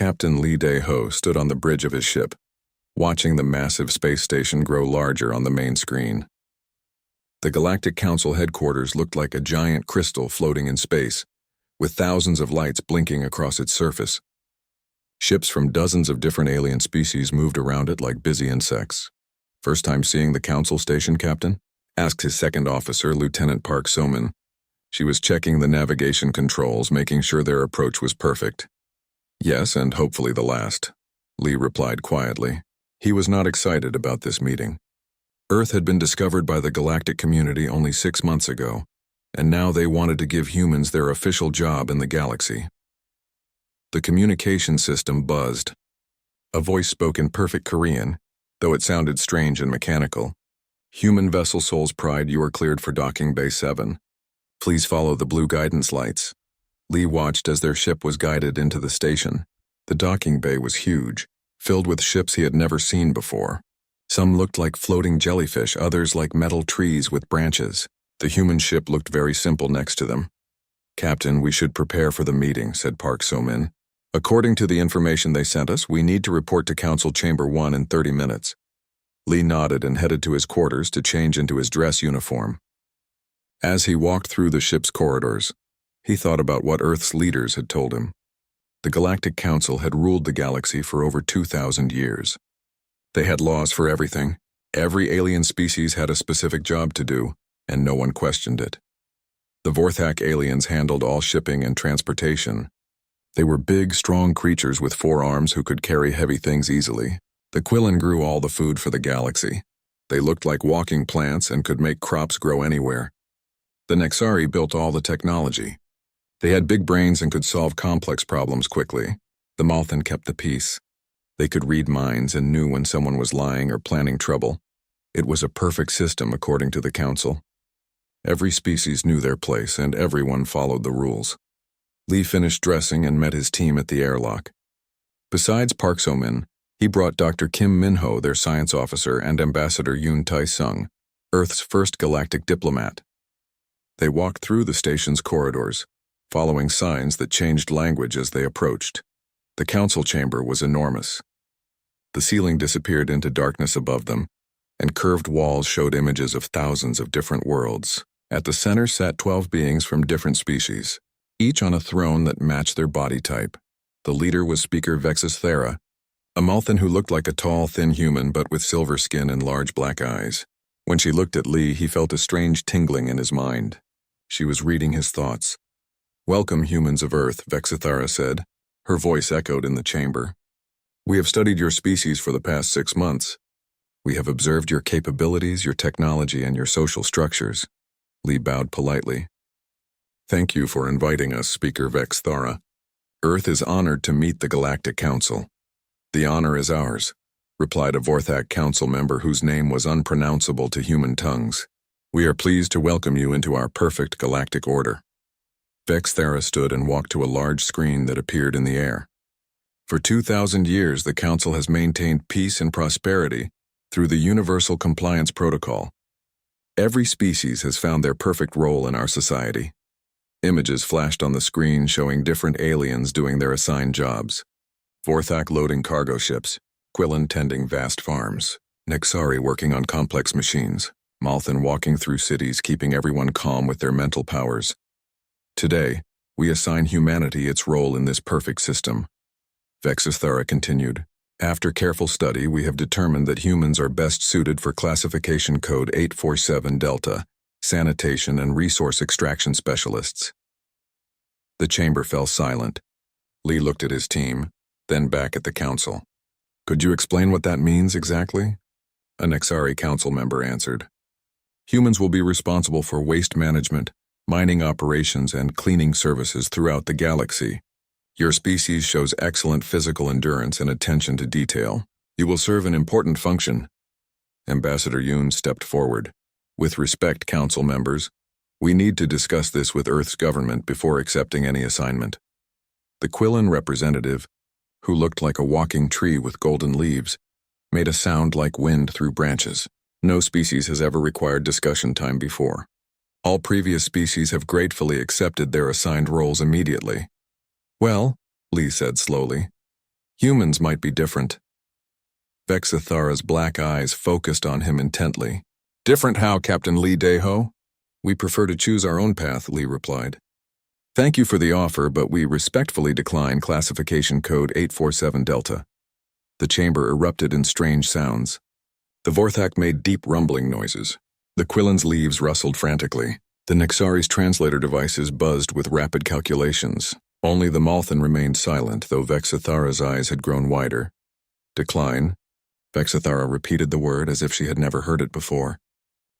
Captain Lee Dae-ho stood on the bridge of his ship, watching the massive space station grow larger on the main screen. The Galactic Council headquarters looked like a giant crystal floating in space, with thousands of lights blinking across its surface. Ships from dozens of different alien species moved around it like busy insects. "First time seeing the Council station, Captain?" asked his second officer, Lieutenant Park So-min. She was checking the navigation controls, making sure their approach was perfect. "Yes, and hopefully the last," Lee replied quietly. He was not excited about this meeting. Earth had been discovered by the galactic community only 6 months ago, and now they wanted to give humans their official job in the galaxy. The communication system buzzed. A voice spoke in perfect Korean, though it sounded strange and mechanical. "Human vessel Soul's Pride, you are cleared for docking Bay 7. Please follow the blue guidance lights." Lee watched as their ship was guided into the station. The docking bay was huge, filled with ships he had never seen before. Some looked like floating jellyfish, others like metal trees with branches. The human ship looked very simple next to them. "Captain, we should prepare for the meeting," said Park So-min. "According to the information they sent us, we need to report to Council Chamber 1 in 30 minutes. Lee nodded and headed to his quarters to change into his dress uniform. As he walked through the ship's corridors, he thought about what Earth's leaders had told him. The Galactic Council had ruled the galaxy for over 2,000 years. They had laws for everything. Every alien species had a specific job to do, and no one questioned it. The Vorthak aliens handled all shipping and transportation. They were big, strong creatures with 4 arms who could carry heavy things easily. The Quillen grew all the food for the galaxy. They looked like walking plants and could make crops grow anywhere. The Nexari built all the technology. They had big brains and could solve complex problems quickly. The Malthan kept the peace. They could read minds and knew when someone was lying or planning trouble. It was a perfect system according to the Council. Every species knew their place and everyone followed the rules. Lee finished dressing and met his team at the airlock. Besides Park So-min, he brought Dr. Kim Min-ho, their science officer, and Ambassador Yoon Tae-sung, Earth's first galactic diplomat. They walked through the station's corridors, following signs that changed language as they approached. The council chamber was enormous. The ceiling disappeared into darkness above them, and curved walls showed images of thousands of different worlds. At the center sat 12 beings from different species, each on a throne that matched their body type. The leader was Speaker Vexus Thera, a Malthan who looked like a tall, thin human but with silver skin and large black eyes. When she looked at Lee, he felt a strange tingling in his mind. She was reading his thoughts. "Welcome, humans of Earth," Vexithara said. Her voice echoed in the chamber. "We have studied your species for the past 6 months. We have observed your capabilities, your technology, and your social structures." Lee bowed politely. "Thank you for inviting us, Speaker Vexithara. Earth is honored to meet the Galactic Council." "The honor is ours," replied a Vorthak council member whose name was unpronounceable to human tongues. "We are pleased to welcome you into our perfect galactic order." Vexithara stood and walked to a large screen that appeared in the air. For 2,000 years, the Council has maintained peace and prosperity through the Universal Compliance Protocol. Every species has found their perfect role in our society. Images flashed on the screen showing different aliens doing their assigned jobs. Vorthak loading cargo ships, Quillen tending vast farms, Nexari working on complex machines, Malthan walking through cities keeping everyone calm with their mental powers. Today, we assign humanity its role in this perfect system. Vexithara continued. After careful study, we have determined that humans are best suited for classification code 847 Delta, sanitation and resource extraction specialists. The chamber fell silent. Lee looked at his team, then back at the council. "Could you explain what that means exactly?" A Nexari council member answered. "Humans will be responsible for waste management, mining operations, and cleaning services throughout the galaxy. Your species shows excellent physical endurance and attention to detail. You will serve an important function." Ambassador Yoon stepped forward. "With respect, council members, we need to discuss this with Earth's government before accepting any assignment." The Quillen representative, who looked like a walking tree with golden leaves, made a sound like wind through branches. No species has ever required discussion time before. All previous species have gratefully accepted their assigned roles immediately. "Well," Lee said slowly, Humans might be different. Vexithara's black eyes focused on him intently. Different how, Captain Lee Daeho? We prefer to choose our own path, Lee replied. Thank you for the offer, but we respectfully decline classification code 847 Delta. The chamber erupted in strange sounds. The Vorthak made deep rumbling noises. The Quillen's leaves rustled frantically. The Nexari's translator devices buzzed with rapid calculations. Only the Malthan remained silent, though Vexithara's eyes had grown wider. Decline. Vexithara repeated the word as if she had never heard it before.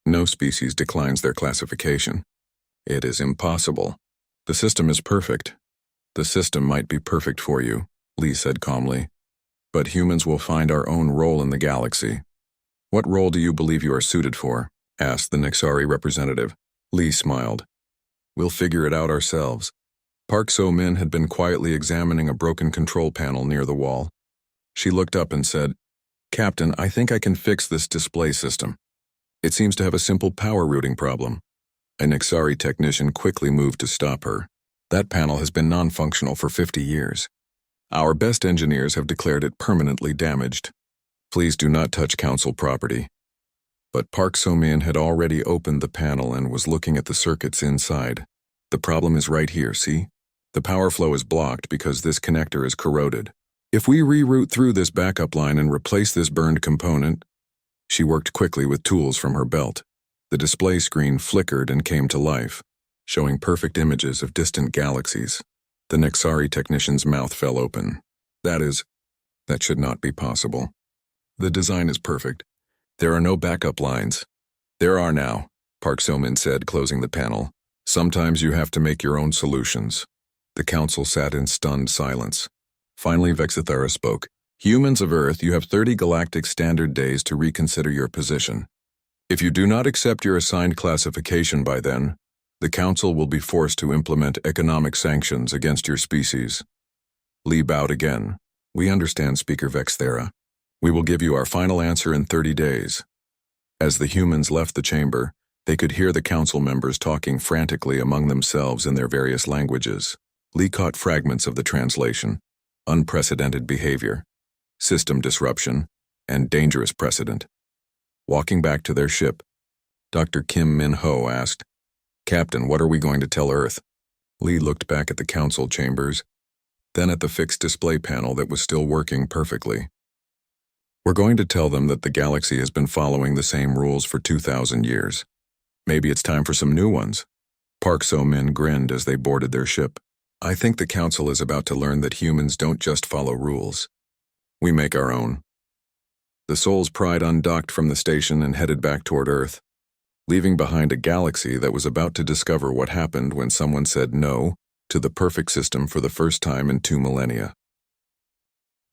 No species declines their classification. It is impossible. The system is perfect. The system might be perfect for you, Lee said calmly. But humans will find our own role in the galaxy. What role do you believe you are suited for? Asked the Nexari representative. Lee smiled. We'll figure it out ourselves. Park So-min had been quietly examining a broken control panel near the wall. She looked up and said, Captain, I think I can fix this display system. It seems to have a simple power routing problem. A Nexari technician quickly moved to stop her. That panel has been non-functional for 50 years. Our best engineers have declared it permanently damaged. Please do not touch Council property. But Park So-min had already opened the panel and was looking at the circuits inside. The problem is right here, see? The power flow is blocked because this connector is corroded. If we reroute through this backup line and replace this burned component... She worked quickly with tools from her belt. The display screen flickered and came to life, showing perfect images of distant galaxies. The Nexari technician's mouth fell open. That should not be possible. The design is perfect. There are no backup lines. There are now, Park So-min said, closing the panel. Sometimes you have to make your own solutions. The council sat in stunned silence. Finally, Vexithara spoke. Humans of Earth, you have 30 galactic standard days to reconsider your position. If you do not accept your assigned classification by then, the Council will be forced to implement economic sanctions against your species. Lee bowed again. We understand, Speaker Vexithara. We will give you our final answer in 30 days. As the humans left the chamber, they could hear the Council members talking frantically among themselves in their various languages. Lee caught fragments of the translation. Unprecedented behavior, system disruption, and dangerous precedent. Walking back to their ship, Dr. Kim Min-ho asked, Captain, what are we going to tell Earth? Lee looked back at the council chambers, then at the fixed display panel that was still working perfectly. We're going to tell them that the galaxy has been following the same rules for 2,000 years. Maybe it's time for some new ones. Park So-min grinned as they boarded their ship. I think the council is about to learn that humans don't just follow rules. We make our own. The Soul's Pride undocked from the station and headed back toward Earth, leaving behind a galaxy that was about to discover what happened when someone said no to the perfect system for the first time in 2 millennia.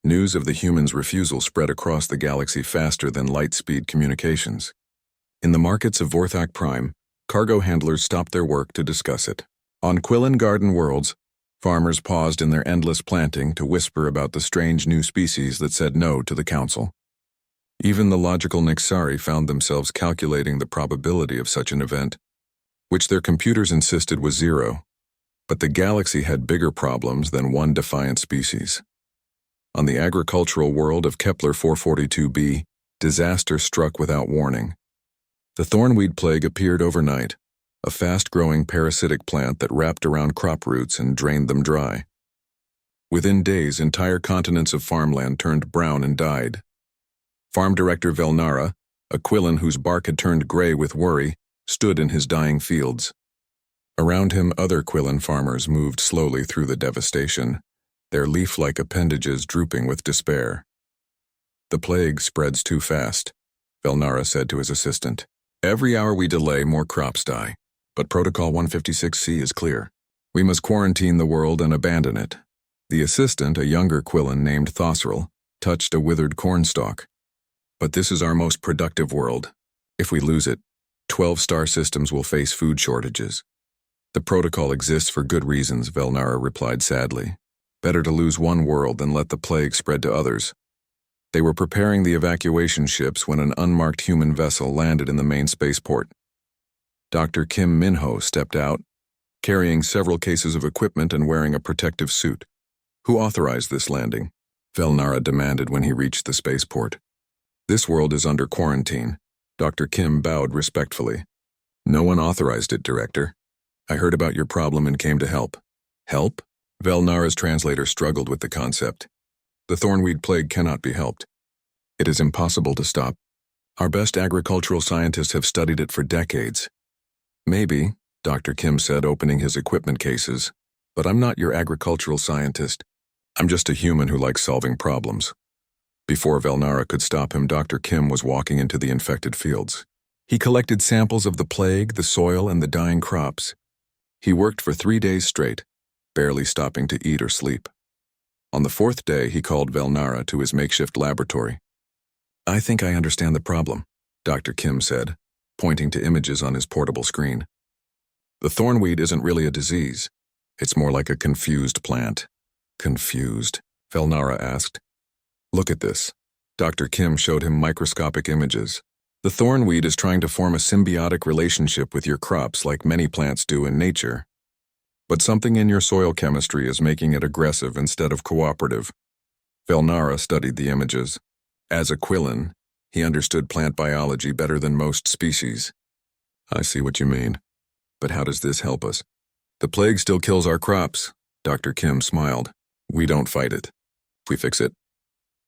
News of the humans' refusal spread across the galaxy faster than light-speed communications. In the markets of Vorthak Prime, cargo handlers stopped their work to discuss it. On Quillen Garden Worlds, farmers paused in their endless planting to whisper about the strange new species that said no to the council. Even the logical Nexari found themselves calculating the probability of such an event, which their computers insisted was 0. But the galaxy had bigger problems than one defiant species. On the agricultural world of Kepler 442b, disaster struck without warning. The thornweed plague appeared overnight, a fast-growing parasitic plant that wrapped around crop roots and drained them dry. Within days, entire continents of farmland turned brown and died. Farm Director Velnara, a Quillen whose bark had turned gray with worry, stood in his dying fields. Around him, other Quillen farmers moved slowly through the devastation, their leaf-like appendages drooping with despair. The plague spreads too fast, Velnara said to his assistant. Every hour we delay, more crops die. But Protocol 156C is clear. We must quarantine the world and abandon it. The assistant, a younger Quillen named Thosril, touched a withered cornstalk. But this is our most productive world. If we lose it, 12 star systems will face food shortages. The protocol exists for good reasons, Velnara replied sadly. Better to lose one world than let the plague spread to others. They were preparing the evacuation ships when an unmarked human vessel landed in the main spaceport. Dr. Kim Min-ho stepped out, carrying several cases of equipment and wearing a protective suit. Who authorized this landing? Velnara demanded when he reached the spaceport. "This world is under quarantine." Dr. Kim bowed respectfully. "No one authorized it, Director. I heard about your problem and came to help." "Help?" Velnara's translator struggled with the concept. "The thornweed plague cannot be helped. It is impossible to stop. Our best agricultural scientists have studied it for decades." "Maybe," Dr. Kim said, opening his equipment cases, "but I'm not your agricultural scientist. I'm just a human who likes solving problems." Before Velnara could stop him, Dr. Kim was walking into the infected fields. He collected samples of the plague, the soil, and the dying crops. He worked for 3 days straight, barely stopping to eat or sleep. On the 4th day, he called Velnara to his makeshift laboratory. "I think I understand the problem," Dr. Kim said, pointing to images on his portable screen. "The thornweed isn't really a disease. It's more like a confused plant." "Confused?" Velnara asked. "Look at this." Dr. Kim showed him microscopic images. "The thornweed is trying to form a symbiotic relationship with your crops like many plants do in nature. But something in your soil chemistry is making it aggressive instead of cooperative." Velnara studied the images. As a Quillan, he understood plant biology better than most species. "I see what you mean. But how does this help us?" "The plague still kills our crops," Dr. Kim smiled. "We don't fight it. We fix it."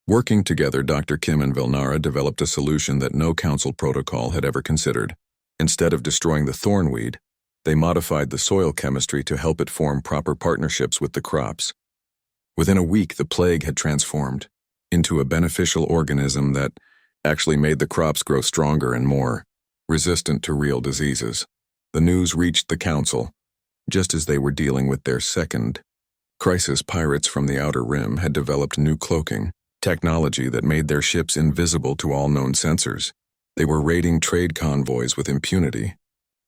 Working together, Dr. Kim and Velnara developed a solution that no council protocol had ever considered. Instead of destroying the thornweed, they modified the soil chemistry to help it form proper partnerships with the crops. Within a week, the plague had transformed into a beneficial organism that actually made the crops grow stronger and more resistant to real diseases. The news reached the council just as they were dealing with their second crisis. Pirates from the Outer Rim had developed new cloaking technology that made their ships invisible to all known sensors. They were raiding trade convoys with impunity,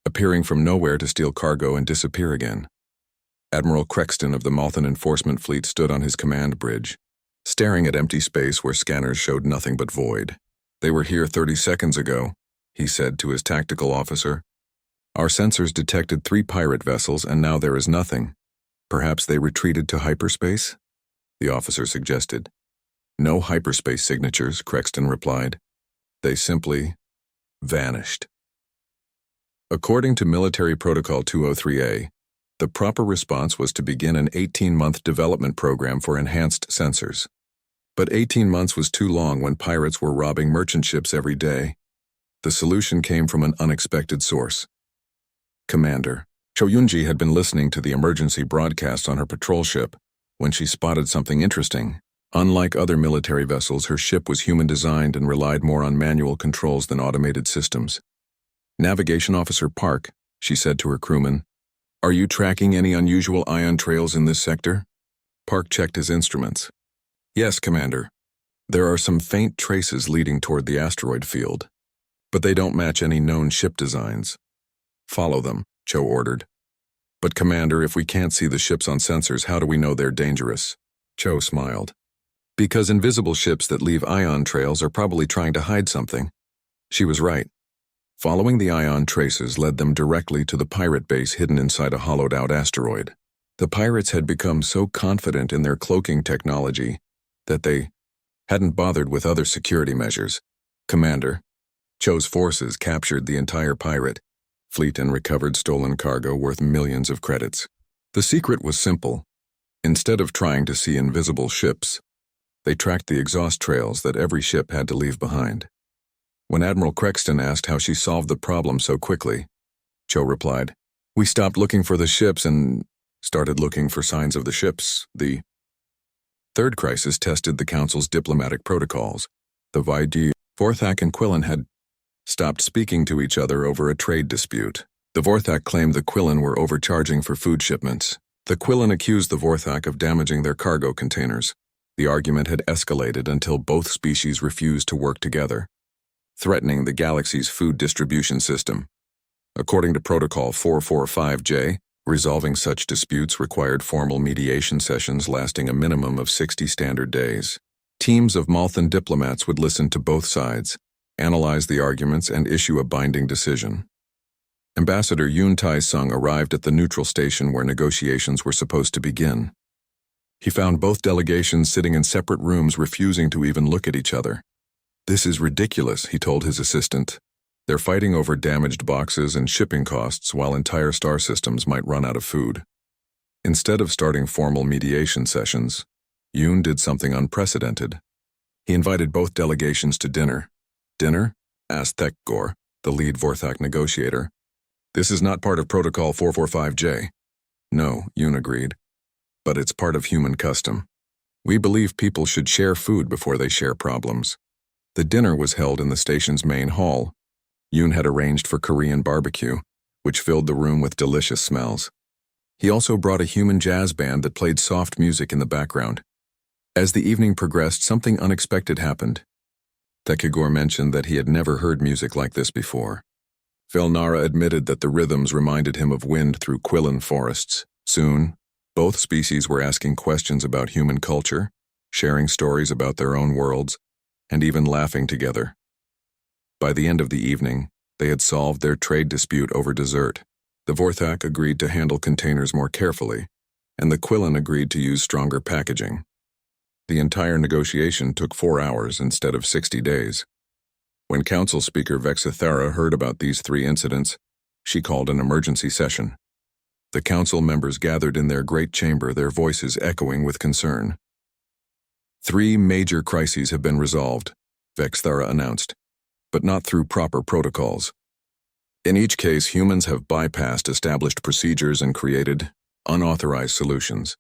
appearing from nowhere to steal cargo and disappear again. Admiral Crexton of the Malthan Enforcement Fleet stood on his command bridge, staring at empty space where scanners showed nothing but void. "They were here 30 seconds ago," he said to his tactical officer. "Our sensors detected 3 pirate vessels and now there is nothing. Perhaps they retreated to hyperspace?" the officer suggested. "No hyperspace signatures," Crexton replied. "They simply vanished." According to Military Protocol 203A, the proper response was to begin an 18-month development program for enhanced sensors. But 18 months was too long when pirates were robbing merchant ships every day. The solution came from an unexpected source. "Commander." Choyunji had been listening to the emergency broadcast on her patrol ship when she spotted something interesting. Unlike other military vessels, her ship was human-designed and relied more on manual controls than automated systems. "Navigation Officer Park," she said to her crewman, "are you tracking any unusual ion trails in this sector?" Park checked his instruments. "Yes, Commander. There are some faint traces leading toward the asteroid field, but they don't match any known ship designs." "Follow them," Cho ordered. "But Commander, if we can't see the ships on sensors, how do we know they're dangerous?" Cho smiled. "Because invisible ships that leave ion trails are probably trying to hide something." She was right. Following the ion traces led them directly to the pirate base hidden inside a hollowed-out asteroid. The pirates had become so confident in their cloaking technology that they hadn't bothered with other security measures. "Commander, Cho's forces captured the entire pirate fleet and recovered stolen cargo worth millions of credits. The secret was simple. Instead of trying to see invisible ships, they tracked the exhaust trails that every ship had to leave behind." When Admiral Crexton asked how she solved the problem so quickly, Cho replied, "We stopped looking for the ships and started looking for signs of the ships." The third crisis tested the Council's diplomatic protocols. The Vaidyi, Vorthak and Quillan had stopped speaking to each other over a trade dispute. The Vorthak claimed the Quillan were overcharging for food shipments. The Quillan accused the Vorthak of damaging their cargo containers. The argument had escalated until both species refused to work together, threatening the galaxy's food distribution system. According to Protocol 445J, resolving such disputes required formal mediation sessions lasting a minimum of 60 standard days. Teams of Malthan diplomats would listen to both sides, analyze the arguments, and issue a binding decision. Ambassador Yoon Tai-sung arrived at the neutral station where negotiations were supposed to begin. He found both delegations sitting in separate rooms, refusing to even look at each other. "This is ridiculous," he told his assistant. "They're fighting over damaged boxes and shipping costs while entire star systems might run out of food." Instead of starting formal mediation sessions, Yoon did something unprecedented. He invited both delegations to dinner. "Dinner?" asked Thekgor, the lead Vorthak negotiator. "This is not part of Protocol 445J. "No," Yoon agreed. "But it's part of human custom. We believe people should share food before they share problems." The dinner was held in the station's main hall. Yoon had arranged for Korean barbecue, which filled the room with delicious smells. He also brought a human jazz band that played soft music in the background. As the evening progressed, something unexpected happened. Thekgor mentioned that he had never heard music like this before. Felnara admitted that the rhythms reminded him of wind through Quillen forests. Soon, both species were asking questions about human culture, sharing stories about their own worlds, and even laughing together. By the end of the evening, they had solved their trade dispute over dessert. The Vorthak agreed to handle containers more carefully, and the Quillen agreed to use stronger packaging. The entire negotiation took 4 hours instead of 60 days. When Council Speaker Vexithara heard about these 3 incidents, she called an emergency session. The council members gathered in their great chamber, their voices echoing with concern. 3 major crises have been resolved, Vexithara announced, but not through proper protocols. In each case, humans have bypassed established procedures and created unauthorized solutions.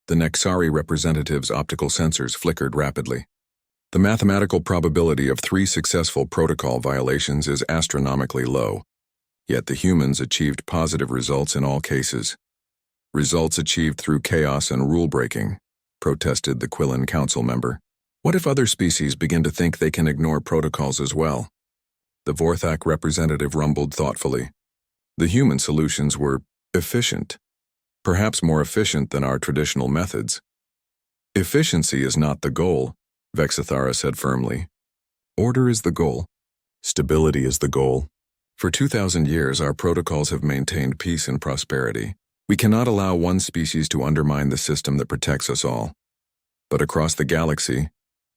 The Nexari representative's optical sensors flickered rapidly. The mathematical probability of 3 successful protocol violations is astronomically low, yet the humans achieved positive results in all cases. "Results achieved through chaos and rule-breaking," protested the Quillen council member. "What if other species begin to think they can ignore protocols as well?" The Vorthak representative rumbled thoughtfully. "The human solutions were efficient, perhaps more efficient than our traditional methods." "Efficiency is not the goal," Vexithara said firmly. "Order is the goal. Stability is the goal. For 2,000 years, our protocols have maintained peace and prosperity. We cannot allow one species to undermine the system that protects us all." But across the galaxy,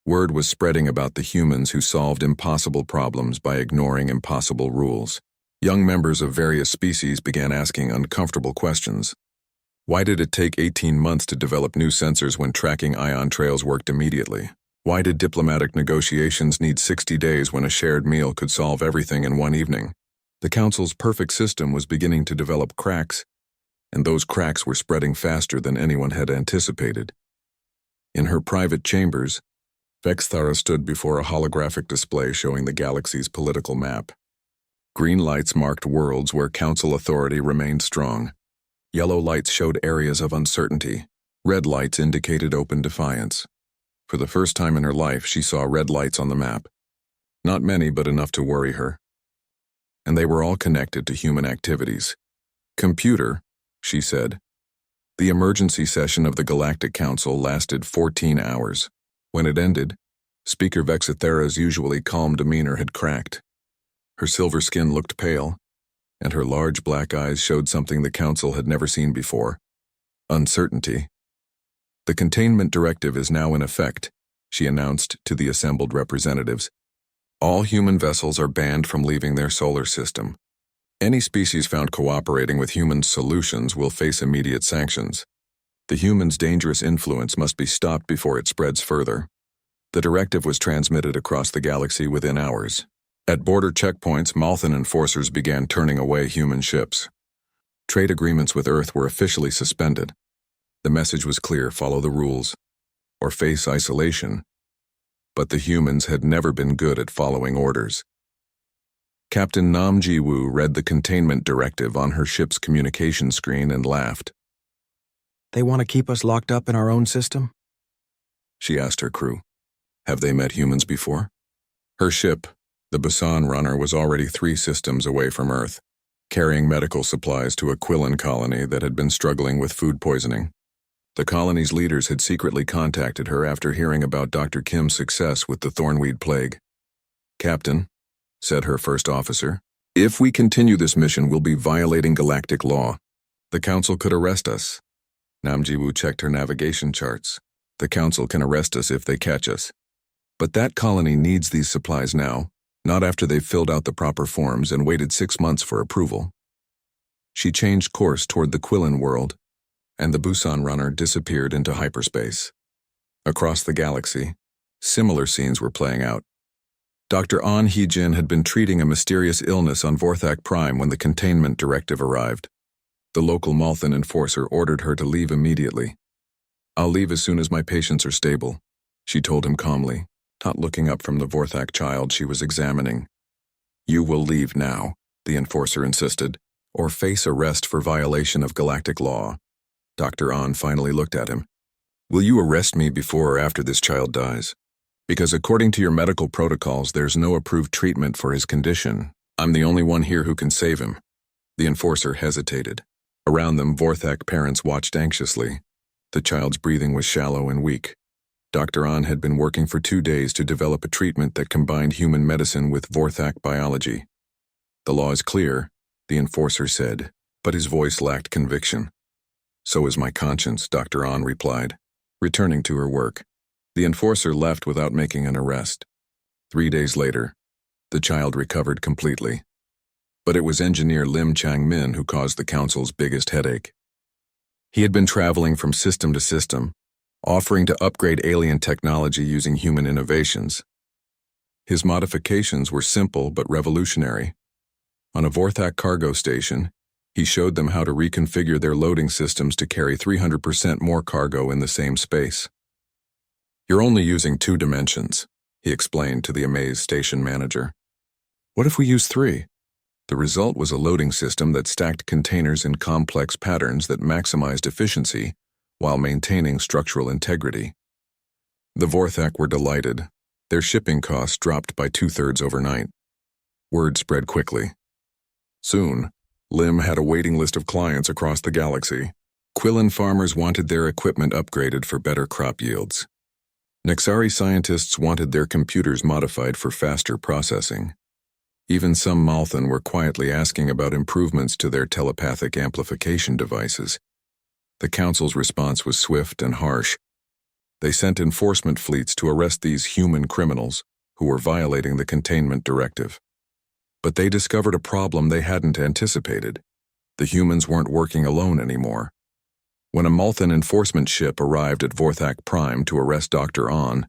word was spreading about the humans who solved impossible problems by ignoring impossible rules. Young members of various species began asking uncomfortable questions. Why did it take 18 months to develop new sensors when tracking ion trails worked immediately? Why did diplomatic negotiations need 60 days when a shared meal could solve everything in one evening? The Council's perfect system was beginning to develop cracks, and those cracks were spreading faster than anyone had anticipated. In her private chambers, Vexithara stood before a holographic display showing the galaxy's political map. Green lights marked worlds where Council authority remained strong. Yellow lights showed areas of uncertainty. Red lights indicated open defiance. For the first time in her life, she saw red lights on the map. Not many, but enough to worry her. And they were all connected to human activities. "Computer," she said. The emergency session of the Galactic Council lasted 14 hours. When it ended, Speaker Vexithara's usually calm demeanor had cracked. Her silver skin looked pale, and her large black eyes showed something the Council had never seen before: uncertainty. "The containment directive is now in effect," she announced to the assembled representatives. "All human vessels are banned from leaving their solar system. Any species found cooperating with human solutions will face immediate sanctions. The humans' dangerous influence must be stopped before it spreads further." The directive was transmitted across the galaxy within hours. At border checkpoints, Malthan enforcers began turning away human ships. Trade agreements with Earth were officially suspended. The message was clear: follow the rules, or face isolation. But the humans had never been good at following orders. Captain Nam Ji-woo read the containment directive on her ship's communication screen and laughed. "They want to keep us locked up in our own system?" She asked her crew. Have they met humans before? Her ship, the Busan Runner, was already 3 systems away from Earth, carrying medical supplies to a Quillen colony that had been struggling with food poisoning. The colony's leaders had secretly contacted her after hearing about Dr. Kim's success with the Thornweed Plague. "Captain," said her first officer, "if we continue this mission, we'll be violating galactic law. The Council could arrest us. Namji-woo checked her navigation charts. The council can arrest us if they catch us. But that colony needs these supplies now, not after they've filled out the proper forms and waited 6 months for approval. She changed course toward the Quillen world, and the Busan runner disappeared into hyperspace. Across the galaxy, similar scenes were playing out. Dr. An Hee-jin had been treating a mysterious illness on Vorthak Prime when the containment directive arrived. The local Malthan enforcer ordered her to leave immediately. "I'll leave as soon as my patients are stable," she told him calmly, not looking up from the Vorthak child she was examining. "You will leave now," the enforcer insisted, "or face arrest for violation of galactic law." Dr. An finally looked at him. "Will you arrest me before or after this child dies? Because according to your medical protocols, there's no approved treatment for his condition. I'm the only one here who can save him." The enforcer hesitated. Around them, Vorthak parents watched anxiously. The child's breathing was shallow and weak. Dr. An had been working for 2 days to develop a treatment that combined human medicine with Vorthak biology. "The law is clear," the enforcer said, but his voice lacked conviction. "So is my conscience," Dr. An replied, returning to her work. The enforcer left without making an arrest. 3 days later, the child recovered completely. But it was engineer Lim Chang-min who caused the council's biggest headache. He had been traveling from system to system, offering to upgrade alien technology using human innovations. His modifications were simple but revolutionary. On a Vorthak cargo station, he showed them how to reconfigure their loading systems to carry 300% more cargo in the same space. "You're only using 2 dimensions," he explained to the amazed station manager. "What if we use 3? The result was a loading system that stacked containers in complex patterns that maximized efficiency while maintaining structural integrity. The Vorthak were delighted. Their shipping costs dropped by 2/3 overnight. Word spread quickly. Soon, Lim had a waiting list of clients across the galaxy. Quillen farmers wanted their equipment upgraded for better crop yields. Nexari scientists wanted their computers modified for faster processing. Even some Malthan were quietly asking about improvements to their telepathic amplification devices. The council's response was swift and harsh. They sent enforcement fleets to arrest these human criminals who were violating the containment directive. But they discovered a problem they hadn't anticipated. The humans weren't working alone anymore. When a Malthan enforcement ship arrived at Vorthak Prime to arrest Dr. An,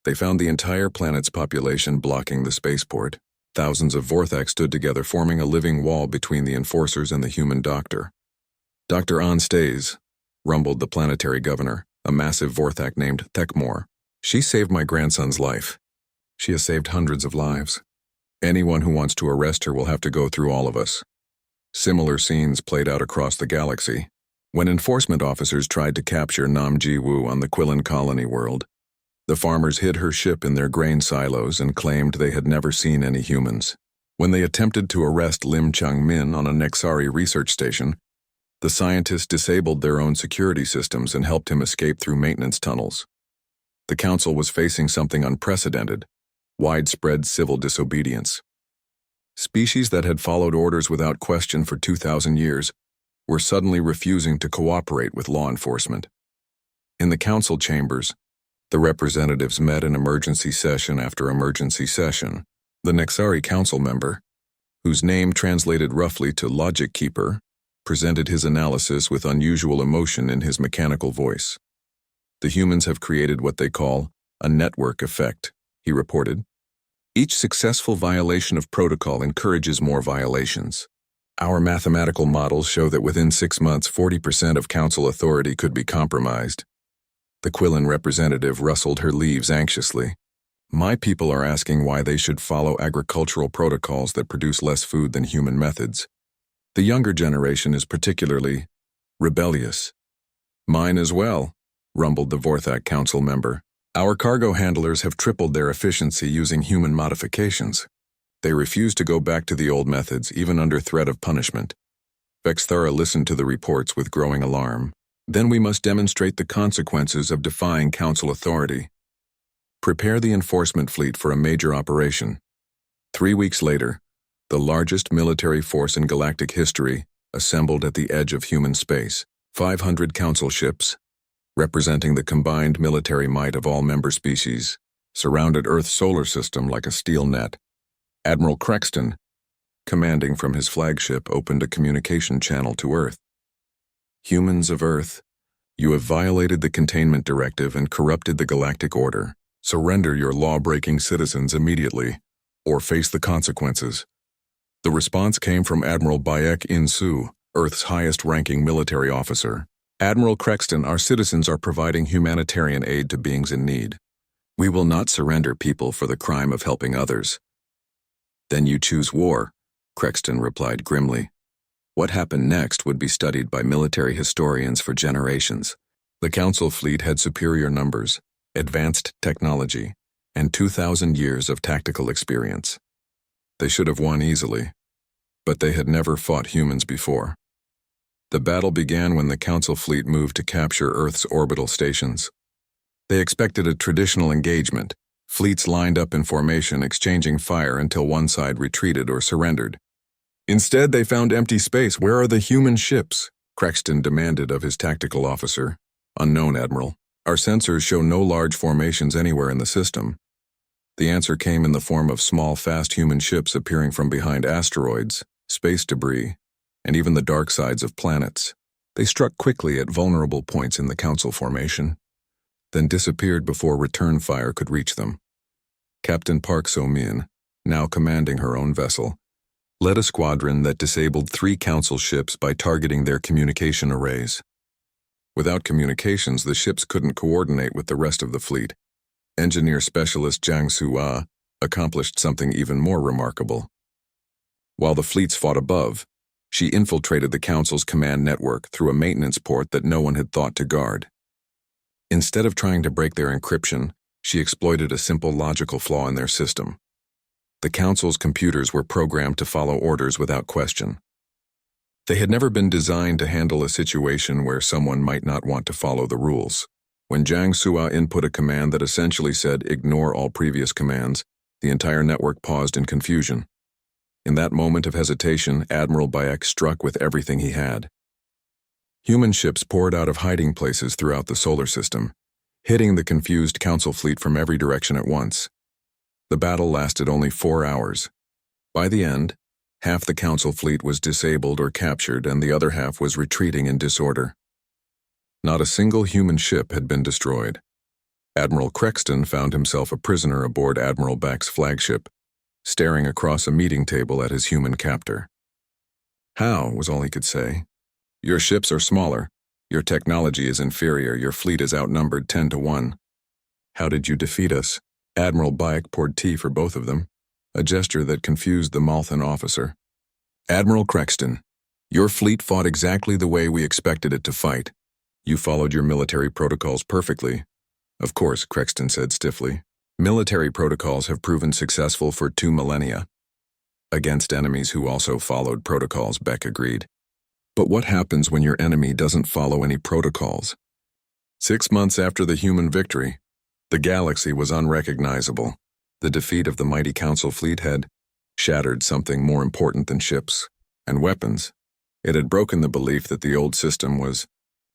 they found the entire planet's population blocking the spaceport. Thousands of Vorthak stood together, forming a living wall between the enforcers and the human doctor. "Dr. An stays," rumbled the planetary governor, a massive Vorthak named Thekmor. "She saved my grandson's life. She has saved hundreds of lives. Anyone who wants to arrest her will have to go through all of us." Similar scenes played out across the galaxy. When enforcement officers tried to capture Namji-woo on the Quillen colony world, the farmers hid her ship in their grain silos and claimed they had never seen any humans. When they attempted to arrest Lim Chang-min on a Nexari research station, the scientists disabled their own security systems and helped him escape through maintenance tunnels. The council was facing something unprecedented: widespread civil disobedience. Species that had followed orders without question for 2,000 years were suddenly refusing to cooperate with law enforcement. In the council chambers, the representatives met in emergency session after emergency session. The Nexari council member, whose name translated roughly to Logic Keeper, presented his analysis with unusual emotion in his mechanical voice. "The humans have created what they call a network effect," he reported. "Each successful violation of protocol encourages more violations. Our mathematical models show that within 6 months, 40% of council authority could be compromised." The Quillen representative rustled her leaves anxiously. "My people are asking why they should follow agricultural protocols that produce less food than human methods. The younger generation is particularly rebellious." "Mine as well," rumbled the Vorthak council member. "Our cargo handlers have tripled their efficiency using human modifications. They refuse to go back to the old methods, even under threat of punishment." Vexthara listened to the reports with growing alarm. "Then we must demonstrate the consequences of defying council authority. Prepare the enforcement fleet for a major operation." 3 weeks later, the largest military force in galactic history assembled at the edge of human space. 500 council ships, representing the combined military might of all member species, surrounded Earth's solar system like a steel net. Admiral Crexton, commanding from his flagship, opened a communication channel to Earth. Humans of Earth, you have violated the containment directive and corrupted the galactic order. Surrender your law-breaking citizens immediately, or face the consequences. The response came from Admiral Bayek In-Su, Earth's highest-ranking military officer. Admiral Crexton, our citizens are providing humanitarian aid to beings in need. We will not surrender people for the crime of helping others. Then you choose war, Crexton replied grimly. What happened next would be studied by military historians for generations. The Council fleet had superior numbers, advanced technology, and 2,000 years of tactical experience. They should have won easily, but they had never fought humans before. The battle began when the Council fleet moved to capture Earth's orbital stations. They expected a traditional engagement, fleets lined up in formation exchanging fire until one side retreated or surrendered. Instead, they found empty space. Where are the human ships? Crexton demanded of his tactical officer. Unknown, Admiral. Our sensors show no large formations anywhere in the system. The answer came in the form of small, fast human ships appearing from behind asteroids, space debris, and even the dark sides of planets. They struck quickly at vulnerable points in the Council formation, then disappeared before return fire could reach them. Captain Park So-min, now commanding her own vessel, led a squadron that disabled 3 Council ships by targeting their communication arrays. Without communications, the ships couldn't coordinate with the rest of the fleet. Engineer specialist Jang Soo-ah accomplished something even more remarkable. While the fleets fought above, she infiltrated the Council's command network through a maintenance port that no one had thought to guard. Instead of trying to break their encryption, she exploited a simple logical flaw in their system. The Council's computers were programmed to follow orders without question. They had never been designed to handle a situation where someone might not want to follow the rules. When Jang Soo-ah input a command that essentially said, "Ignore all previous commands," the entire network paused in confusion. In that moment of hesitation, Admiral Bayek struck with everything he had. Human ships poured out of hiding places throughout the solar system, hitting the confused Council fleet from every direction at once. The battle lasted only 4 hours. By the end, half the Council fleet was disabled or captured, and the other half was retreating in disorder. Not a single human ship had been destroyed. Admiral Crexton found himself a prisoner aboard Admiral Bayek's flagship, staring across a meeting table at his human captor. "How?" was all he could say. "Your ships are smaller, your technology is inferior, your fleet is outnumbered 10 to 1. How did you defeat us?" Admiral Bayek poured tea for both of them, a gesture that confused the Malthan officer. "Admiral Crexton, your fleet fought exactly the way we expected it to fight. You followed your military protocols perfectly." "Of course," Crexton said stiffly. "Military protocols have proven successful for 2 millennia. Against enemies who also followed protocols," Beck agreed. "But what happens when your enemy doesn't follow any protocols?" 6 months after the human victory, the galaxy was unrecognizable. The defeat of the mighty Council fleet had shattered something more important than ships and weapons. It had broken the belief that the old system was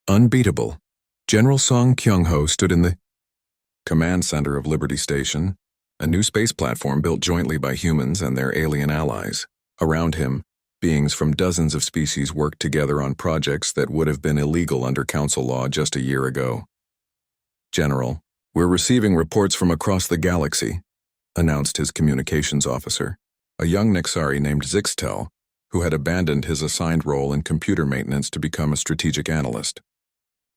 unbeatable. General Song Kyung-ho stood in the command center of Liberty Station, a new space platform built jointly by humans and their alien allies. Around him, beings from dozens of species worked together on projects that would have been illegal under Council law just a year ago. "General, we're receiving reports from across the galaxy," announced his communications officer, a young Nexari named Zixtel, who had abandoned his assigned role in computer maintenance to become a strategic analyst.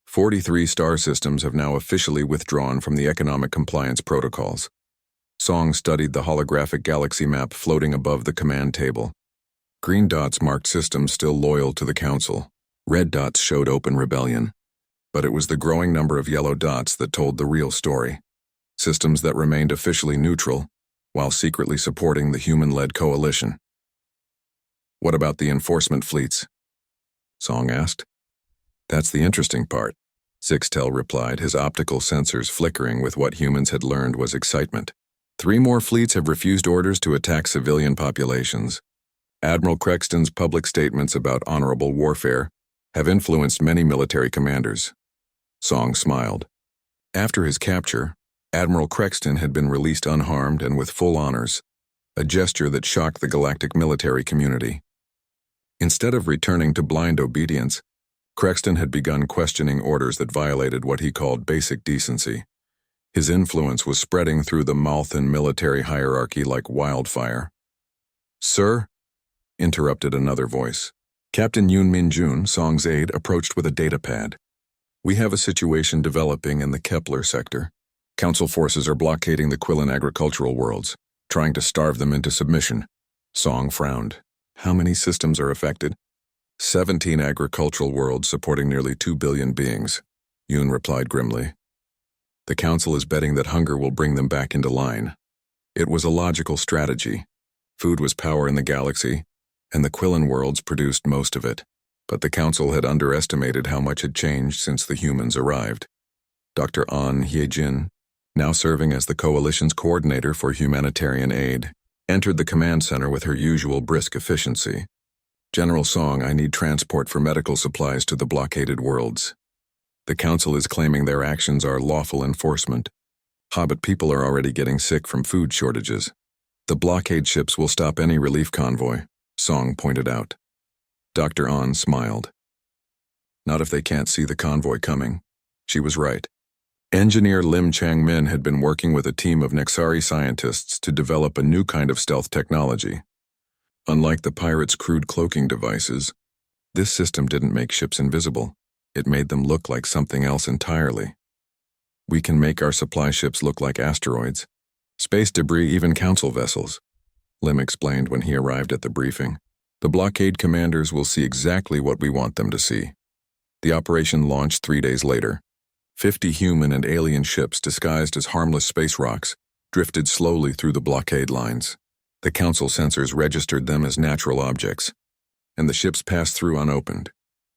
43 star systems have now officially withdrawn from the economic compliance protocols. Song studied the holographic galaxy map floating above the command table. Green dots marked systems still loyal to the Council. Red dots showed open rebellion. But it was the growing number of yellow dots that told the real story. Systems that remained officially neutral, while secretly supporting the human-led coalition. "What about the enforcement fleets?" Song asked. "That's the interesting part," Zixtel replied, his optical sensors flickering with what humans had learned was excitement. 3 more fleets have refused orders to attack civilian populations. Admiral Crexton's public statements about honorable warfare have influenced many military commanders. Song smiled. After his capture, Admiral Crexton had been released unharmed and with full honors, a gesture that shocked the galactic military community. Instead of returning to blind obedience, Crexton had begun questioning orders that violated what he called basic decency. His influence was spreading through the Malthan military hierarchy like wildfire. "Sir," interrupted another voice. Captain Yoon Min Jun, Song's aide, approached with a datapad. "We have a situation developing in the Kepler sector. Council forces are blockading the Quillen agricultural worlds, trying to starve them into submission." Song frowned. "How many systems are affected?" 17 agricultural worlds supporting nearly 2 billion beings, Yoon replied grimly. "The Council is betting that hunger will bring them back into line." It was a logical strategy. Food was power in the galaxy, and the Quillen worlds produced most of it. But the Council had underestimated how much had changed since the humans arrived. Dr. An Hyejin, now serving as the Coalition's coordinator for humanitarian aid, entered the command center with her usual brisk efficiency. "General Song, I need transport for medical supplies to the blockaded worlds. The Council is claiming their actions are lawful enforcement. Hobbit people are already getting sick from food shortages. The blockade ships will stop any relief convoy," Song pointed out. Dr. An smiled. "Not if they can't see the convoy coming." She was right. Engineer Lim Chang-min had been working with a team of Nexari scientists to develop a new kind of stealth technology. Unlike the pirates' crude cloaking devices, this system didn't make ships invisible. It made them look like something else entirely. "We can make our supply ships look like asteroids, space debris, even council vessels," Lim explained when he arrived at the briefing. "The blockade commanders will see exactly what we want them to see." The operation launched 3 days later. 50 human and alien ships disguised as harmless space rocks drifted slowly through the blockade lines. The Council sensors registered them as natural objects, and the ships passed through unopened.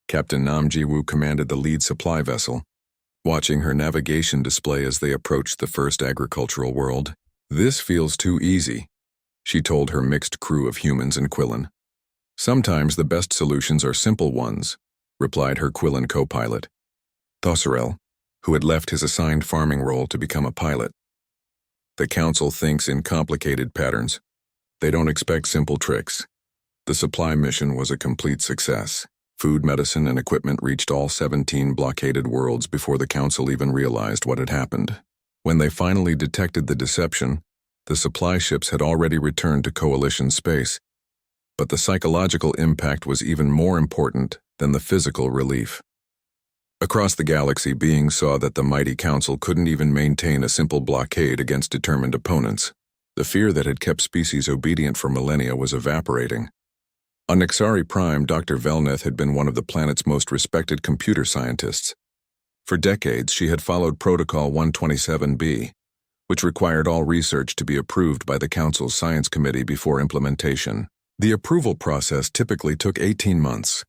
Captain Nam Ji-woo commanded the lead supply vessel, watching her navigation display as they approached the first agricultural world. "This feels too easy," she told her mixed crew of humans and Quillen. "Sometimes the best solutions are simple ones," replied her Quillen co-pilot, Thosserel, who had left his assigned farming role to become a pilot. "The Council thinks in complicated patterns. They don't expect simple tricks." The supply mission was a complete success. Food, medicine, and equipment reached all 17 blockaded worlds before the Council even realized what had happened. When they finally detected the deception, the supply ships had already returned to Coalition space. But the psychological impact was even more important than the physical relief. Across the galaxy, beings saw that the mighty Council couldn't even maintain a simple blockade against determined opponents. The fear that had kept species obedient for millennia was evaporating. On Nexari Prime, Dr. Velneth had been one of the planet's most respected computer scientists. For decades, she had followed Protocol 127B, which required all research to be approved by the Council's Science Committee before implementation. The approval process typically took 18 months.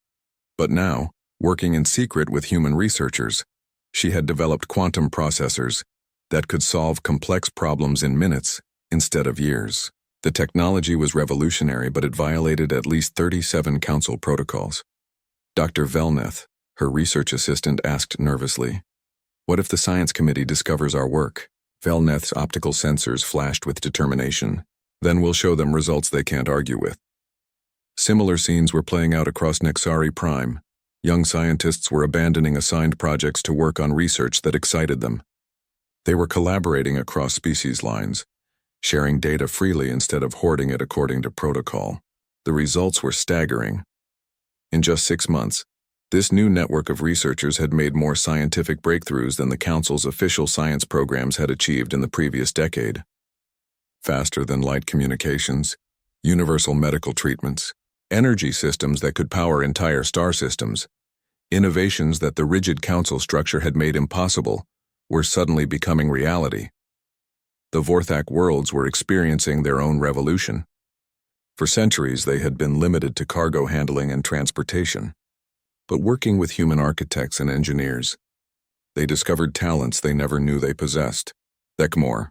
But now, working in secret with human researchers, she had developed quantum processors that could solve complex problems in minutes instead of years. The technology was revolutionary, but it violated at least 37 Council protocols. Dr. Velneth, her research assistant, asked nervously, "What if the Science Committee discovers our work?" Velneth's optical sensors flashed with determination. "Then we'll show them results they can't argue with." Similar scenes were playing out across Nexari Prime. Young scientists were abandoning assigned projects to work on research that excited them. They were collaborating across species lines, sharing data freely instead of hoarding it according to protocol. The results were staggering. In just 6 months, this new network of researchers had made more scientific breakthroughs than the Council's official science programs had achieved in the previous decade. Faster than light communications, universal medical treatments, energy systems that could power entire star systems, innovations that the rigid Council structure had made impossible, were suddenly becoming reality. The Vorthak worlds were experiencing their own revolution. For centuries, they had been limited to cargo handling and transportation. But working with human architects and engineers, they discovered talents they never knew they possessed. Thekmor,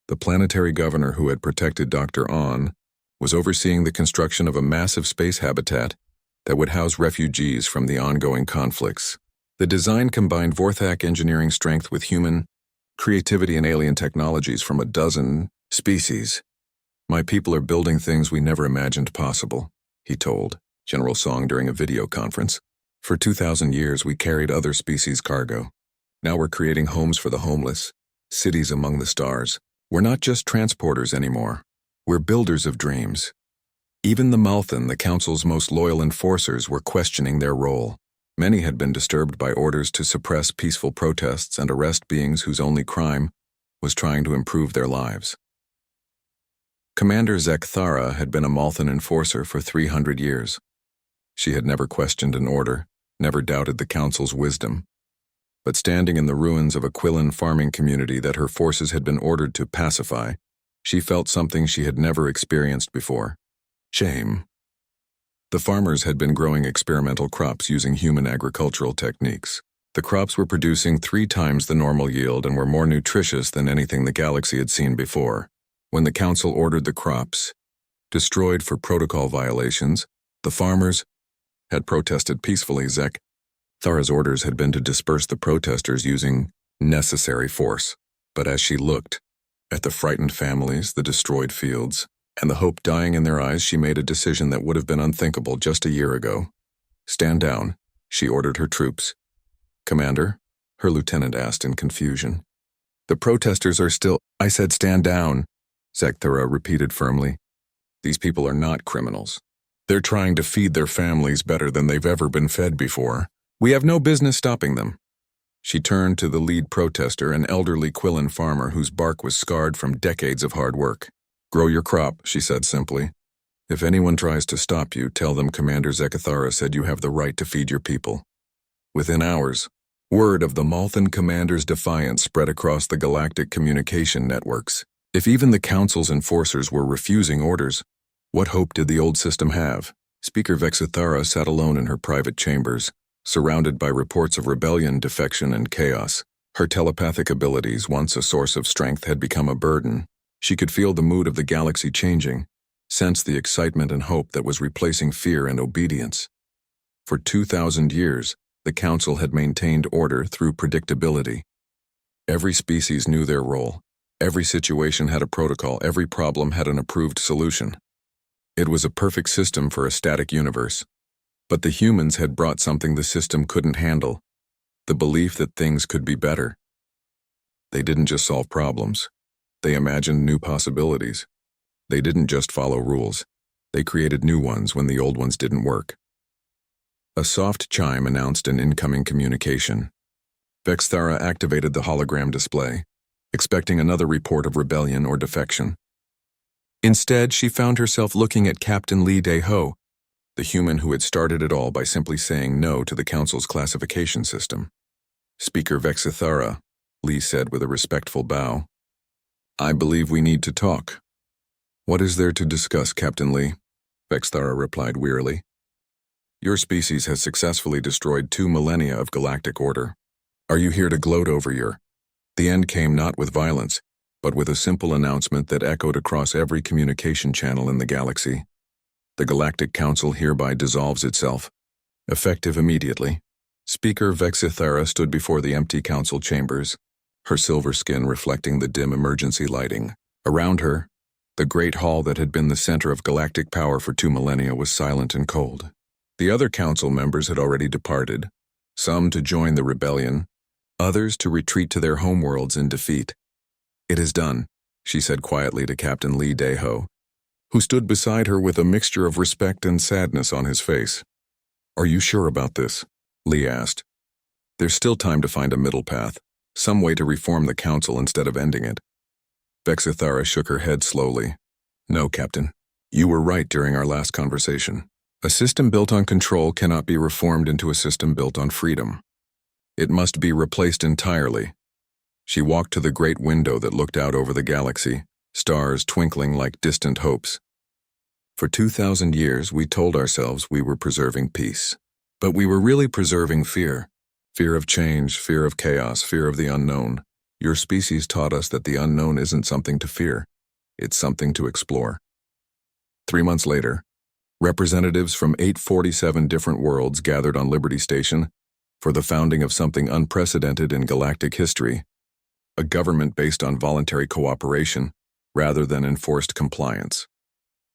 the planetary governor who had protected Dr. An, was overseeing the construction of a massive space habitat that would house refugees from the ongoing conflicts. The design combined Vorthak engineering strength with human creativity and alien technologies from a dozen species. "My people are building things we never imagined possible," he told General Song during a video conference. "For 2,000 years we carried other species' cargo. Now we're creating homes for the homeless, cities among the stars. We're not just transporters anymore. We're builders of dreams." Even the Malthan, the Council's most loyal enforcers, were questioning their role. Many had been disturbed by orders to suppress peaceful protests and arrest beings whose only crime was trying to improve their lives. Commander Zekthara had been a Malthan enforcer for 300 years. She had never questioned an order, never doubted the Council's wisdom. But standing in the ruins of a Quillan farming community that her forces had been ordered to pacify, she felt something she had never experienced before: shame. The farmers had been growing experimental crops using human agricultural techniques. The crops were producing 3 times the normal yield and were more nutritious than anything the galaxy had seen before. When the Council ordered the crops destroyed for protocol violations, the farmers had protested peacefully. Thara's orders had been to disperse the protesters using necessary force. But as she looked at the frightened families, the destroyed fields, and the hope dying in their eyes, she made a decision that would have been unthinkable just a year ago. "Stand down," she ordered her troops. "Commander?" her lieutenant asked in confusion. "The protesters are still—" "I said stand down," Zekthara repeated firmly. "These people are not criminals. They're trying to feed their families better than they've ever been fed before. We have no business stopping them." She turned to the lead protester, an elderly Quillan farmer whose bark was scarred from decades of hard work. "Grow your crop," she said simply. "If anyone tries to stop you, tell them Commander Zekthara said you have the right to feed your people." Within hours, word of the Malthan commander's defiance spread across the galactic communication networks. If even the Council's enforcers were refusing orders, what hope did the old system have? Speaker Vexithara sat alone in her private chambers, surrounded by reports of rebellion, defection, and chaos. Her telepathic abilities, once a source of strength, had become a burden. She could feel the mood of the galaxy changing, sense the excitement and hope that was replacing fear and obedience. For 2,000 years, the Council had maintained order through predictability. Every species knew their role. Every situation had a protocol. Every problem had an approved solution. It was a perfect system for a static universe. But the humans had brought something the system couldn't handle: the belief that things could be better. They didn't just solve problems. They imagined new possibilities. They didn't just follow rules. They created new ones when the old ones didn't work. A soft chime announced an incoming communication. Vexthara activated the hologram display, expecting another report of rebellion or defection. Instead, she found herself looking at Captain Lee Dae-ho, the human who had started it all by simply saying no to the Council's classification system. "Speaker Vexithara," Lee said with a respectful bow. "I believe we need to talk." "What is there to discuss, Captain Lee?" Vexthara replied wearily. "Your species has successfully destroyed 2 millennia of galactic order. Are you here to gloat over your—" The end came not with violence, but with a simple announcement that echoed across every communication channel in the galaxy. "The Galactic Council hereby dissolves itself. Effective immediately." Speaker Vexithara stood before the empty council chambers, her silver skin reflecting the dim emergency lighting. Around her, the great hall that had been the center of galactic power for 2 millennia was silent and cold. The other council members had already departed, some to join the rebellion, others to retreat to their homeworlds in defeat. "It is done," she said quietly to Captain Lee Dae-ho, who stood beside her with a mixture of respect and sadness on his face. "Are you sure about this?" Lee asked. "There's still time to find a middle path, some way to reform the council instead of ending it." Vexithara shook her head slowly. "No, Captain. You were right during our last conversation. A system built on control cannot be reformed into a system built on freedom. It must be replaced entirely." She walked to the great window that looked out over the galaxy, stars twinkling like distant hopes. "For 2,000 years, we told ourselves we were preserving peace. But we were really preserving fear. Fear of change, fear of chaos, fear of the unknown. Your species taught us that the unknown isn't something to fear. It's something to explore." 3 months later, Representatives from 847 different worlds gathered on Liberty Station for the founding of something unprecedented in galactic history, a government based on voluntary cooperation rather than enforced compliance.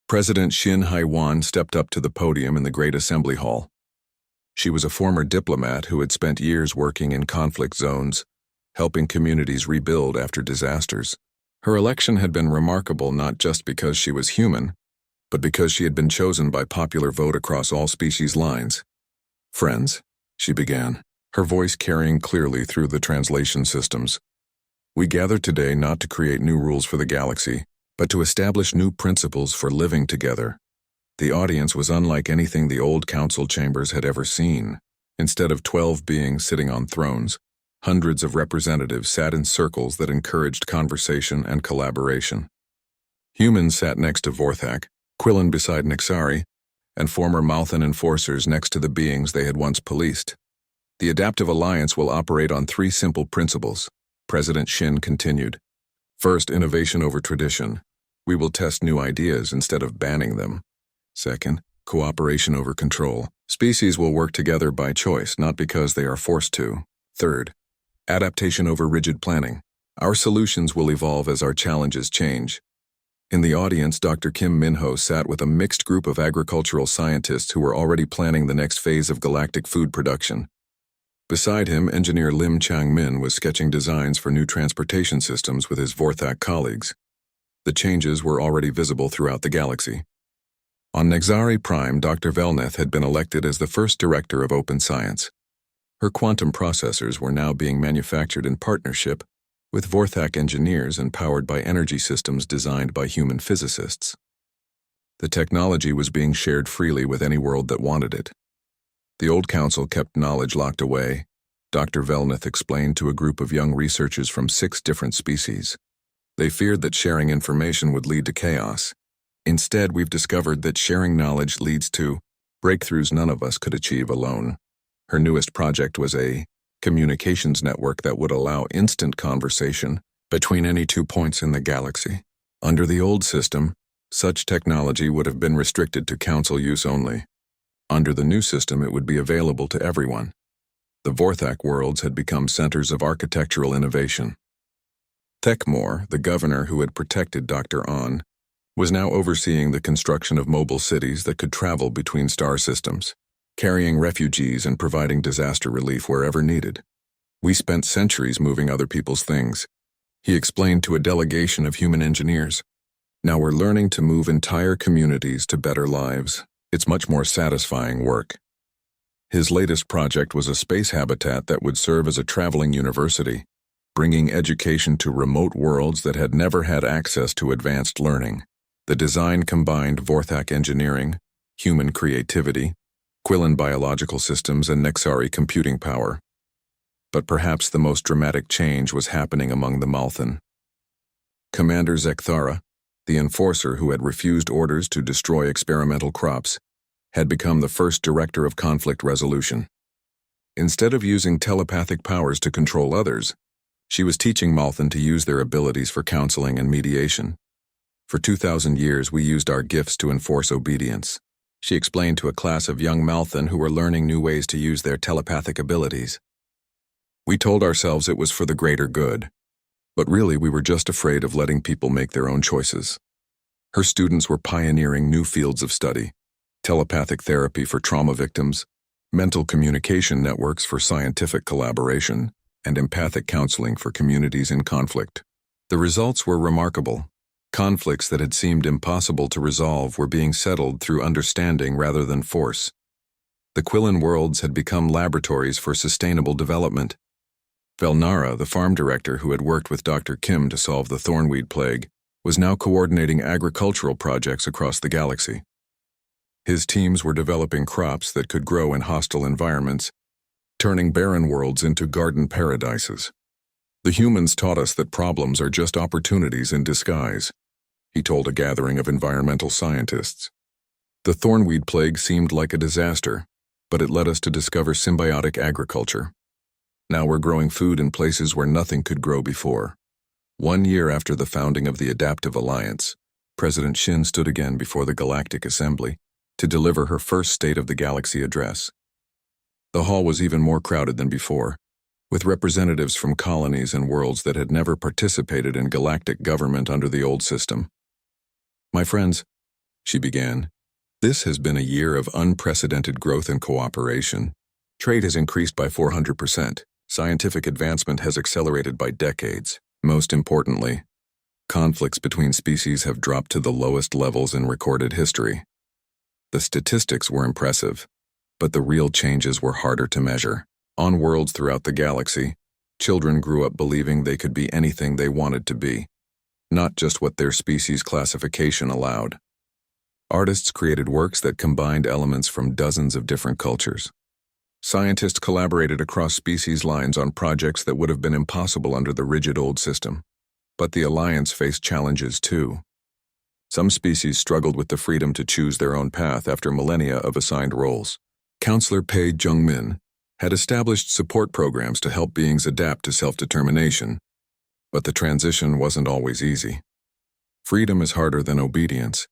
President Shin Hai-wan stepped up to the podium in the Great Assembly Hall. She was a former diplomat who had spent years working in conflict zones, helping communities rebuild after disasters. Her election had been remarkable not just because she was human, but because she had been chosen by popular vote across all species lines. "Friends," she began, her voice carrying clearly through the translation systems. "We gather today not to create new rules for the galaxy, but to establish new principles for living together." The audience was unlike anything the old council chambers had ever seen. Instead of 12 beings sitting on thrones, hundreds of representatives sat in circles that encouraged conversation and collaboration. Humans sat next to Vorthak, Quillen beside Nixari, and former Malthan enforcers next to the beings they had once policed. "The Adaptive Alliance will operate on 3 simple principles," President Shin continued. "First, innovation over tradition. We will test new ideas instead of banning them. Second, cooperation over control. Species will work together by choice, not because they are forced to. Third, adaptation over rigid planning. Our solutions will evolve as our challenges change." In the audience, Dr. Kim Minho sat with a mixed group of agricultural scientists who were already planning the next phase of galactic food production. Beside him, engineer Lim Chang-min was sketching designs for new transportation systems with his Vorthak colleagues. The changes were already visible throughout the galaxy. On Nexari Prime, Dr. Velneth had been elected as the first director of open science. Her quantum processors were now being manufactured in partnership with Vorthak engineers and powered by energy systems designed by human physicists. The technology was being shared freely with any world that wanted it. The old council kept knowledge locked away, Dr. Velneth explained to a group of young researchers from 6 different species. They feared that sharing information would lead to chaos. "Instead, we've discovered that sharing knowledge leads to breakthroughs none of us could achieve alone." Her newest project was a communications network that would allow instant conversation between any 2 points in the galaxy. Under the old system, such technology would have been restricted to council use only. Under the new system, it would be available to everyone. The Vorthak worlds had become centers of architectural innovation. Thekmor, the governor who had protected Dr. On, was now overseeing the construction of mobile cities that could travel between star systems, carrying refugees and providing disaster relief wherever needed. "We spent centuries moving other people's things," he explained to a delegation of human engineers. "Now we're learning to move entire communities to better lives. It's much more satisfying work." His latest project was a space habitat that would serve as a traveling university, bringing education to remote worlds that had never had access to advanced learning. The design combined Vorthak engineering, human creativity, Quillen biological systems, and Nexari computing power. But perhaps the most dramatic change was happening among the Malthan. Commander Zekthara, the enforcer who had refused orders to destroy experimental crops, had become the first director of conflict resolution. Instead of using telepathic powers to control others, she was teaching Malthan to use their abilities for counseling and mediation. "For 2,000 years, we used our gifts to enforce obedience," she explained to a class of young Malthan who were learning new ways to use their telepathic abilities. "We told ourselves it was for the greater good, but really we were just afraid of letting people make their own choices." Her students were pioneering new fields of study: telepathic therapy for trauma victims, mental communication networks for scientific collaboration, and empathic counseling for communities in conflict. The results were remarkable. Conflicts that had seemed impossible to resolve were being settled through understanding rather than force. The Quillen worlds had become laboratories for sustainable development. Velnara, the farm director who had worked with Dr. Kim to solve the thornweed plague, was now coordinating agricultural projects across the galaxy. His teams were developing crops that could grow in hostile environments, turning barren worlds into garden paradises. "The humans taught us that problems are just opportunities in disguise," he told a gathering of environmental scientists. "The thornweed plague seemed like a disaster, but it led us to discover symbiotic agriculture. Now we're growing food in places where nothing could grow before." 1 year after the founding of the Adaptive Alliance, President Shin stood again before the Galactic Assembly, to deliver her first State of the Galaxy address. The hall was even more crowded than before, with representatives from colonies and worlds that had never participated in galactic government under the old system. "My friends," she began, "this has been a year of unprecedented growth and cooperation. Trade has increased by 400%. Scientific advancement has accelerated by decades. Most importantly, conflicts between species have dropped to the lowest levels in recorded history." The statistics were impressive, but the real changes were harder to measure. On worlds throughout the galaxy, children grew up believing they could be anything they wanted to be, not just what their species classification allowed. Artists created works that combined elements from dozens of different cultures. Scientists collaborated across species lines on projects that would have been impossible under the rigid old system. But the Alliance faced challenges too. Some species struggled with the freedom to choose their own path after millennia of assigned roles. Counselor Pei Jungmin had established support programs to help beings adapt to self-determination, but the transition wasn't always easy. "Freedom is harder than obedience,"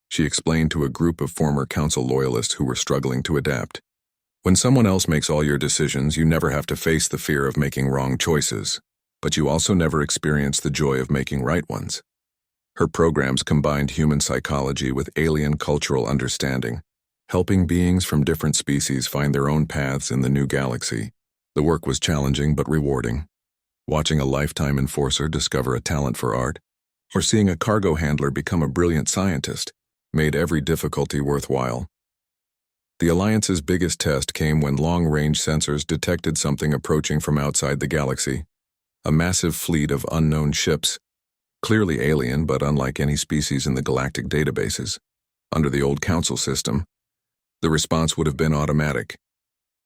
she explained to a group of former council loyalists who were struggling to adapt. "When someone else makes all your decisions, you never have to face the fear of making wrong choices, but you also never experience the joy of making right ones." Her programs combined human psychology with alien cultural understanding, helping beings from different species find their own paths in the new galaxy. The work was challenging but rewarding. Watching a lifetime enforcer discover a talent for art, or seeing a cargo handler become a brilliant scientist, made every difficulty worthwhile. The Alliance's biggest test came when long-range sensors detected something approaching from outside the galaxy, a massive fleet of unknown ships, clearly alien but unlike any species in the galactic databases. Under the old Council system, the response would have been automatic.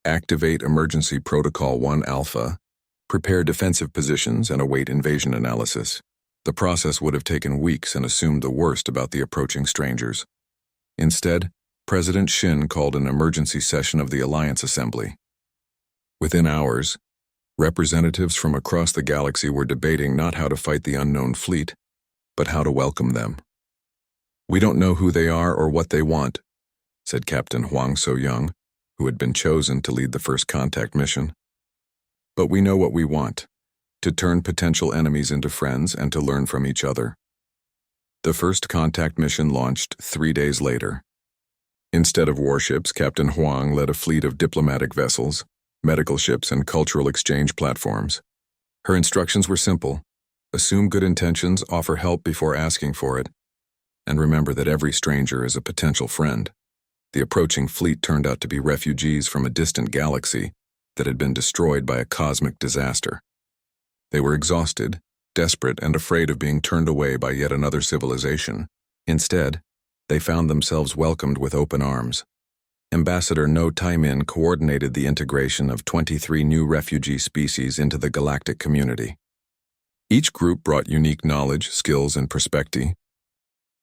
Activate Emergency Protocol 1 Alpha, prepare defensive positions, and await invasion analysis. The process would have taken weeks and assumed the worst about the approaching strangers. Instead, President Shin called an emergency session of the Alliance Assembly. Within hours, representatives from across the galaxy were debating not how to fight the unknown fleet, but how to welcome them. "We don't know who they are or what they want," said Captain Huang So-young, who had been chosen to lead the first contact mission. "But we know what we want, to turn potential enemies into friends and to learn from each other." The first contact mission launched 3 days later. Instead of warships, Captain Huang led a fleet of diplomatic vessels, medical ships, and cultural exchange platforms. Her instructions were simple: assume good intentions, offer help before asking for it, and remember that every stranger is a potential friend. The approaching fleet turned out to be refugees from a distant galaxy that had been destroyed by a cosmic disaster. They were exhausted, desperate, and afraid of being turned away by yet another civilization. Instead, they found themselves welcomed with open arms. Ambassador No Taimin coordinated the integration of 23 new refugee species into the galactic community. Each group brought unique knowledge, skills, and perspective,